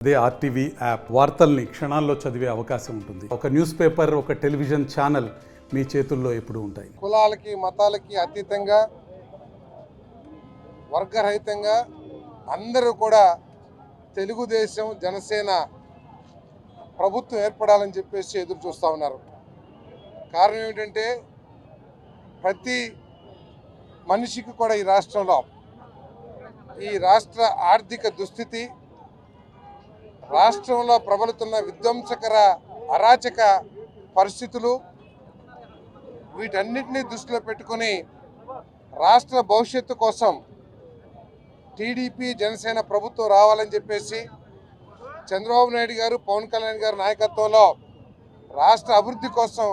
అదే RTV app వార్తల్ని క్షణాల్లో చదివే అవకాశం ఉంటుంది. ఒక న్యూస్ పేపర్, ఒక టెలివిజన్ ఛానల్ మీ చేతుల్లో ఎప్పుడూ ఉంటాయి. కులాలకి మతాలకి అతీతంగా వర్గరహితంగా అందరూ కూడా తెలుగుదేశం జనసేన ప్రభుత్వం ఏర్పడాలని చెప్పేసి ఎదురు చూస్తూ ఉన్నారు. కారణం ఏమిటంటే ప్రతి మనిషికి కూడా ఈ రాష్ట్రంలో ఈ రాష్ట్ర ఆర్థిక దుస్థితి, రాష్ట్రంలో ప్రబలుతున్న విధ్వంసకర అరాచక పరిస్థితులు, వీటన్నిటినీ దృష్టిలో పెట్టుకుని రాష్ట్ర భవిష్యత్తు కోసం టీడీపీ జనసేన ప్రభుత్వం రావాలని చెప్పేసి చంద్రబాబు నాయుడు గారు, పవన్ కళ్యాణ్ గారి నాయకత్వంలో రాష్ట్ర అభివృద్ధి కోసం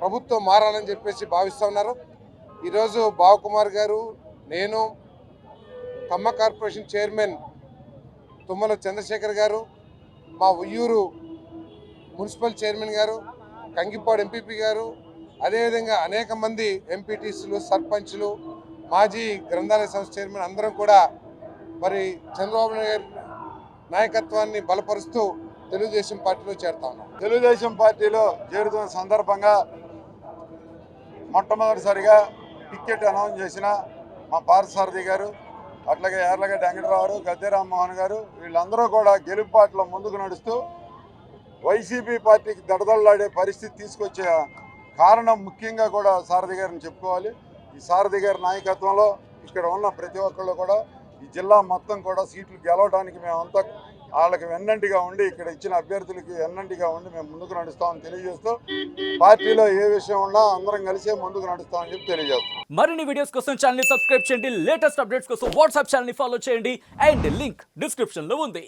ప్రభుత్వం మారాలని చెప్పేసి భావిస్తూ ఉన్నారు. ఈరోజు బావకుమార్ గారు, నేను, కమ్మ కార్పొరేషన్ చైర్మన్ తుమ్మల చంద్రశేఖర్ గారు, మా ఉయ్యూరు మున్సిపల్ చైర్మన్ గారు, కంగిపాడు ఎంపీపీ గారు, అదేవిధంగా అనేక మంది ఎంపీటీసీలు, సర్పంచ్లు, మాజీ గ్రంథాలయ సంస్థ చైర్మన్ అందరం కూడా మరి చంద్రబాబు నాయుడు నాయకత్వాన్ని బలపరుస్తూ తెలుగుదేశం పార్టీలో చేరుతా ఉన్నాం. తెలుగుదేశం పార్టీలో చేరుతున్న సందర్భంగా మొట్టమొదటిసారిగా టికెట్ అనౌన్స్ చేసిన మా పార్థసారథి గారు, అట్లాగే యార్లగడ్డ వెంకటరావు గారు, గద్దె రామ్మోహన్ గారు, వీళ్ళందరూ కూడా గెలుపుబాటులో ముందుకు నడుస్తూ వైసీపీ పార్టీకి దడదళ్ళాడే పరిస్థితి తీసుకొచ్చే కారణం ముఖ్యంగా కూడా సారథి గారిని చెప్పుకోవాలి. ఈ సారథి గారి నాయకత్వంలో ఇక్కడ ఉన్న ప్రతి ఒక్కళ్ళు కూడా ఈ జిల్లా మొత్తం కూడా సీట్లు గెలవడానికి మేమంతా వాళ్ళకి వెన్నంటిగా ఉండి, ఇక్కడ ఇచ్చిన అభ్యర్థులకి వెన్నంటిగా ఉండి మేము ముందుకు నడుస్తామని తెలియజేస్తూ, పార్టీలో ఏ విషయం ఉన్నా అందరం కలిసే ముందుకు నడుస్తామని చెప్పి తెలియజేస్తాం. మరిన్ని వీడియోస్ కోసం ఛానల్ ని సబ్స్క్రైబ్ చేయండి, లేటెస్ట్ అప్డేట్స్ కోసం వాట్సాప్ ఛానల్ ని ఫాలో చేయండి అండ్ లింక్ డిస్క్రిప్షన్ లో ఉంది.